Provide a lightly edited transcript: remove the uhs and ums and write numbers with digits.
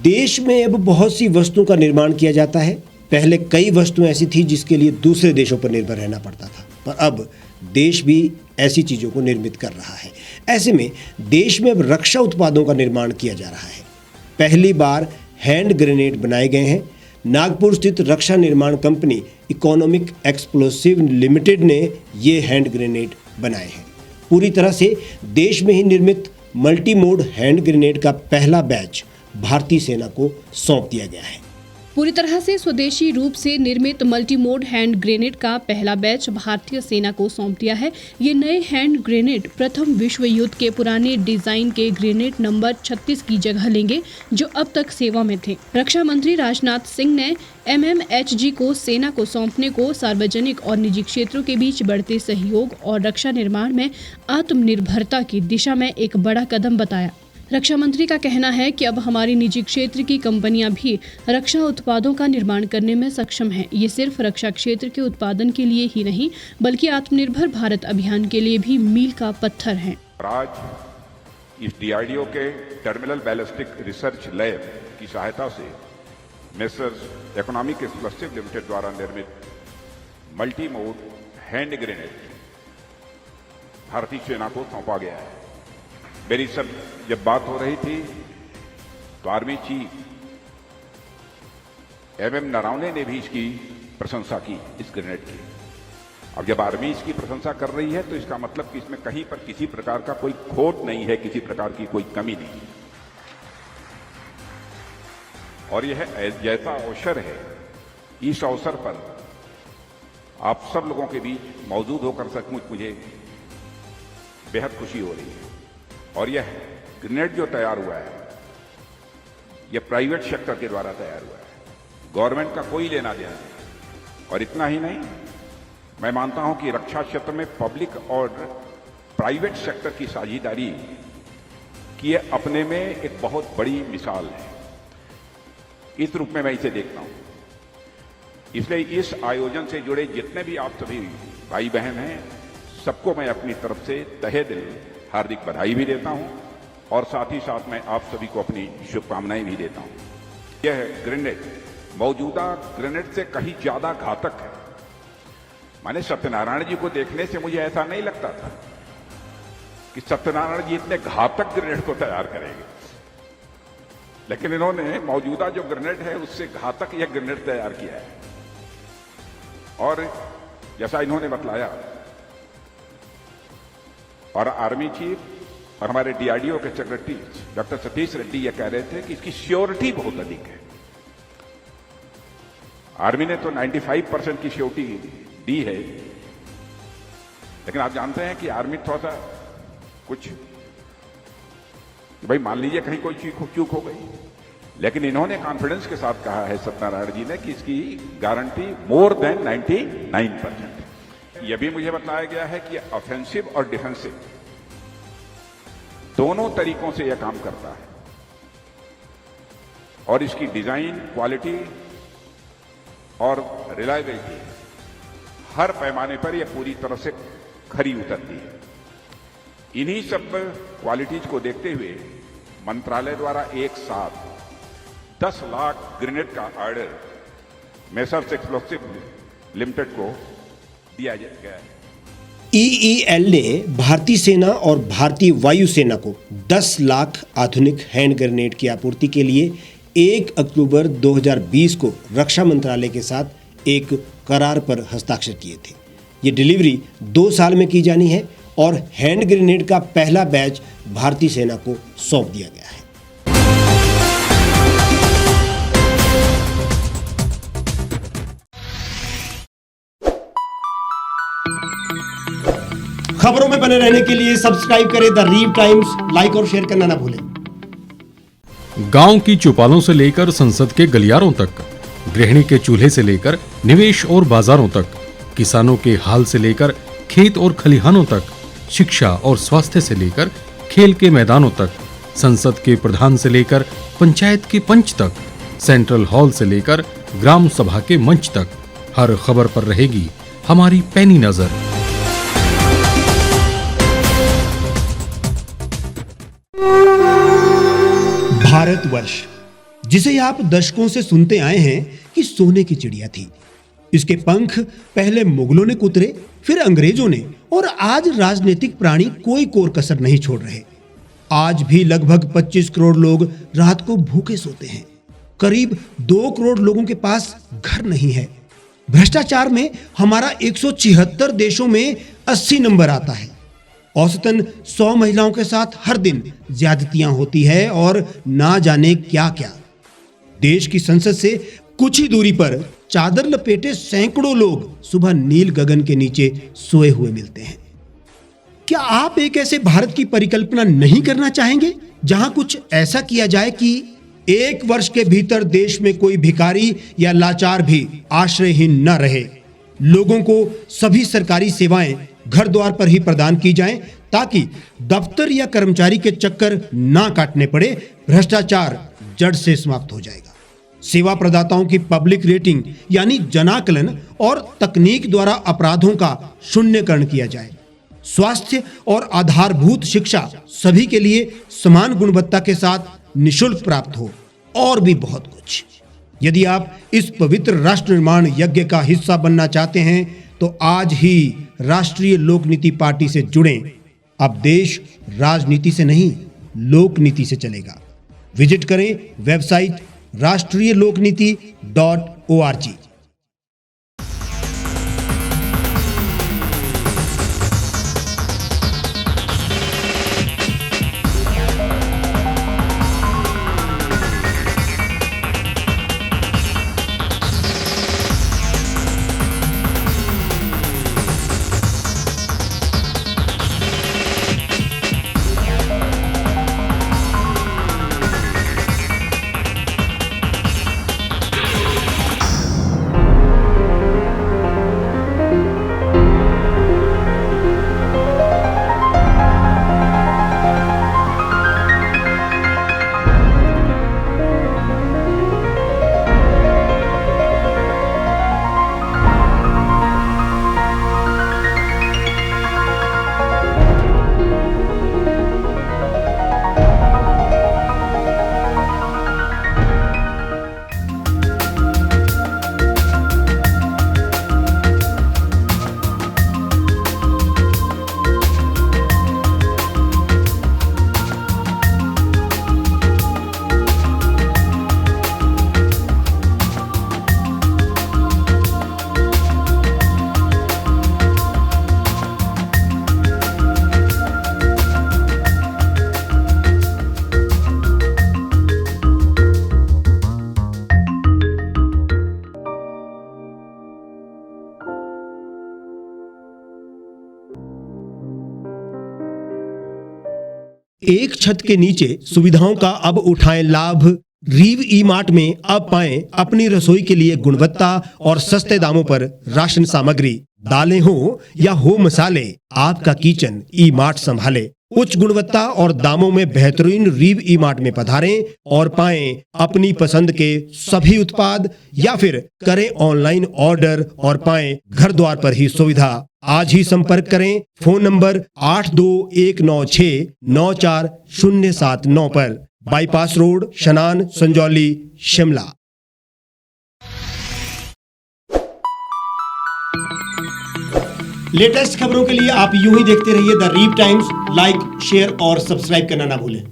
देश में अब बहुत सी वस्तुओं का निर्माण किया जाता है। पहले कई वस्तुएं ऐसी थी जिसके लिए दूसरे देशों पर निर्भर रहना पड़ता था, पर अब देश भी ऐसी चीज़ों को निर्मित कर रहा है। ऐसे में देश में अब रक्षा उत्पादों का निर्माण किया जा रहा है। पहली बार हैंड ग्रेनेड बनाए गए हैं। नागपुर स्थित रक्षा निर्माण कंपनी इकोनॉमिक एक्सप्लोसिव लिमिटेड ने ये हैंड ग्रेनेड बनाए हैं। पूरी तरह से देश में ही निर्मित मल्टी मोड हैंड ग्रेनेड का पहला बैच भारतीय सेना को सौंप दिया गया है। पूरी तरह से स्वदेशी रूप से निर्मित मल्टीमोड हैंड ग्रेनेड का पहला बैच भारतीय सेना को सौंप दिया है। ये नए हैंड ग्रेनेड प्रथम विश्व युद्ध के पुराने डिजाइन के ग्रेनेड नंबर 36 की जगह लेंगे, जो अब तक सेवा में थे। रक्षा मंत्री राजनाथ सिंह ने MMHG को सेना को सौंपने को सार्वजनिक और निजी क्षेत्रों के बीच बढ़ते सहयोग और रक्षा निर्माण में आत्मनिर्भरता की दिशा में एक बड़ा कदम बताया। रक्षा मंत्री का कहना है कि अब हमारी निजी क्षेत्र की कंपनियां भी रक्षा उत्पादों का निर्माण करने में सक्षम हैं। ये सिर्फ रक्षा क्षेत्र के उत्पादन के लिए ही नहीं, बल्कि आत्मनिर्भर भारत अभियान के लिए भी मील का पत्थर है। आज इस DRDO के टर्मिनल बैलिस्टिक रिसर्च लैब की सहायता से मेसर्स इकोनॉमिक एक्सप्लोसिव लिमिटेड द्वारा निर्मित मल्टी मोड हैंड ग्रेनेड भारतीय सेना को सौंपा गया है। मेरी सब जब बात हो रही थी तो आर्मी चीफ MM नरवणे ने भी इसकी प्रशंसा की, इस ग्रेनेड की। अब जब आर्मी इसकी प्रशंसा कर रही है तो इसका मतलब कि इसमें कहीं पर किसी प्रकार का कोई खोट नहीं है, किसी प्रकार की कोई कमी नहीं है। और यह जैसा अवसर है, इस अवसर पर आप सब लोगों के बीच मौजूद होकर सचमुच मुझे बेहद खुशी हो रही है। और यह ग्रेनेड जो तैयार हुआ है, यह प्राइवेट सेक्टर के द्वारा तैयार हुआ है, गवर्नमेंट का कोई लेना देना नहीं। और इतना ही नहीं, मैं मानता हूं कि रक्षा क्षेत्र में पब्लिक और प्राइवेट सेक्टर की साझेदारी की यह अपने में एक बहुत बड़ी मिसाल है। इस रूप में मैं इसे देखता हूं। इसलिए इस आयोजन से जुड़े जितने भी आप सभी भाई बहन हैं, सबको मैं अपनी तरफ से तहे दिल हार्दिक बधाई भी देता हूं और साथ ही साथ मैं आप सभी को अपनी शुभकामनाएं भी देता हूं। यह ग्रेनेड मौजूदा ग्रेनेड से कहीं ज्यादा घातक है। माने सत्यनारायण जी को देखने से मुझे ऐसा नहीं लगता था कि सत्यनारायण जी इतने घातक ग्रेनेड को तैयार करेंगे, लेकिन इन्होंने मौजूदा जो ग्रेनेड है उससे घातक यह ग्रेनेड तैयार किया है। और जैसा इन्होंने बतलाया, और आर्मी चीफ और हमारे DRDO के सेक्रेटरी डॉक्टर सतीश रेड्डी ये कह रहे थे कि इसकी श्योरिटी बहुत अधिक है। आर्मी ने तो 95% की श्योरिटी दी है, लेकिन आप जानते हैं कि आर्मी थोड़ा सा कुछ भाई मान लीजिए कहीं कोई चूक हो गई, लेकिन इन्होंने कॉन्फिडेंस के साथ कहा है सत्यनारायण जी ने कि इसकी गारंटी मोर देन 99%। यह भी मुझे बताया गया है कि ऑफेंसिव और डिफेंसिव दोनों तरीकों से यह काम करता है और इसकी डिजाइन, क्वालिटी और रिलायबिलिटी हर पैमाने पर यह पूरी तरह से खरी उतरती है। इन्हीं सब क्वालिटीज को देखते हुए मंत्रालय द्वारा एक साथ 10 लाख ग्रेनेड का ऑर्डर मेसर्स एक्सप्लोसिव लिमिटेड को दिया गया है। EEL ने भारतीय सेना और भारतीय वायुसेना को 10 लाख आधुनिक हैंड ग्रेनेड की आपूर्ति के लिए 1 अक्टूबर 2020 को रक्षा मंत्रालय के साथ एक करार पर हस्ताक्षर किए थे। ये डिलीवरी 2 साल में की जानी है और हैंड ग्रेनेड का पहला बैच भारतीय सेना को सौंप दिया गया है। खबरों में बने रहने के लिए सब्सक्राइब करें द रीव टाइम्स, लाइक और शेयर करना ना भूलें। गांव की चौपालों से लेकर संसद के गलियारों तक, गृहिणी के चूल्हे से लेकर निवेश और बाजारों तक, किसानों के हाल से लेकर खेत और खलिहानों तक, शिक्षा और स्वास्थ्य से लेकर खेल के मैदानों तक, संसद के प्रधान से लेकर पंचायत के पंच तक, सेंट्रल हॉल से लेकर ग्राम सभा के मंच तक, हर खबर पर रहेगी हमारी पैनी नजर। भारतवर्ष जिसे आप दशकों से सुनते आए हैं कि सोने की चिड़िया थी। इसके पंख पहले मुगलों ने कुतरे, फिर अंग्रेजों ने, और आज राजनीतिक प्राणी कोई कोर कसर नहीं छोड़ रहे। आज भी लगभग 25 करोड़ लोग रात को भूखे सोते हैं। करीब 2 करोड़ लोगों के पास घर नहीं है। भ्रष्टाचार में हमारा 176 देशों में 80 नंबर आता है। औसतन 100 महिलाओं के साथ हर दिन ज्यादतियां होती है और ना जाने क्या क्या। देश की संसद से कुछ ही दूरी पर चादर लपेटे सैकड़ों लोग सुबह नील गगन के नीचे सोए हुए मिलते हैं। क्या आप एक ऐसे भारत की परिकल्पना नहीं करना चाहेंगे जहां कुछ ऐसा किया जाए कि 1 वर्ष के भीतर देश में कोई भिखारी या लाचार भी आश्रयहीन न रहे? लोगों को सभी सरकारी सेवाएं घर द्वार पर ही प्रदान की जाएं ताकि दफ्तर या कर्मचारी के चक्कर ना काटने पड़े। भ्रष्टाचार जड़ से समाप्त हो जाएगा। सेवा प्रदाताओं की पब्लिक रेटिंग यानी जनाकलन और तकनीक द्वारा अपराधों का शून्यकरण किया जाए। स्वास्थ्य और आधारभूत शिक्षा सभी के लिए समान गुणवत्ता के साथ निशुल्क प्राप्त हो, और भी बहुत कुछ। यदि आप इस पवित्र राष्ट्र निर्माण यज्ञ का हिस्सा बनना चाहते हैं तो आज ही राष्ट्रीय लोक नीति पार्टी से जुड़ें। अब देश राजनीति से नहीं, लोक नीति से चलेगा। विजिट करें वेबसाइट rashtriyalokniti.org। एक छत के नीचे सुविधाओं का अब उठाएं लाभ। रीव ई मार्ट में अब पाएं अपनी रसोई के लिए गुणवत्ता और सस्ते दामों पर राशन सामग्री। दालें हो या हो मसाले, आपका किचन ई मार्ट संभाले। उच्च गुणवत्ता और दामों में बेहतरीन रीव ई मार्ट में पधारें और पाएं अपनी पसंद के सभी उत्पाद, या फिर करें ऑनलाइन ऑर्डर और पाएं घर द्वार पर ही सुविधा। आज ही संपर्क करें फोन नंबर 8219694079 पर, बाईपास रोड, शनान, संजौली, शिमला। लेटेस्ट खबरों के लिए आप यूं ही देखते रहिए द रीव टाइम्स। लाइक, शेयर और सब्सक्राइब करना ना भूलें।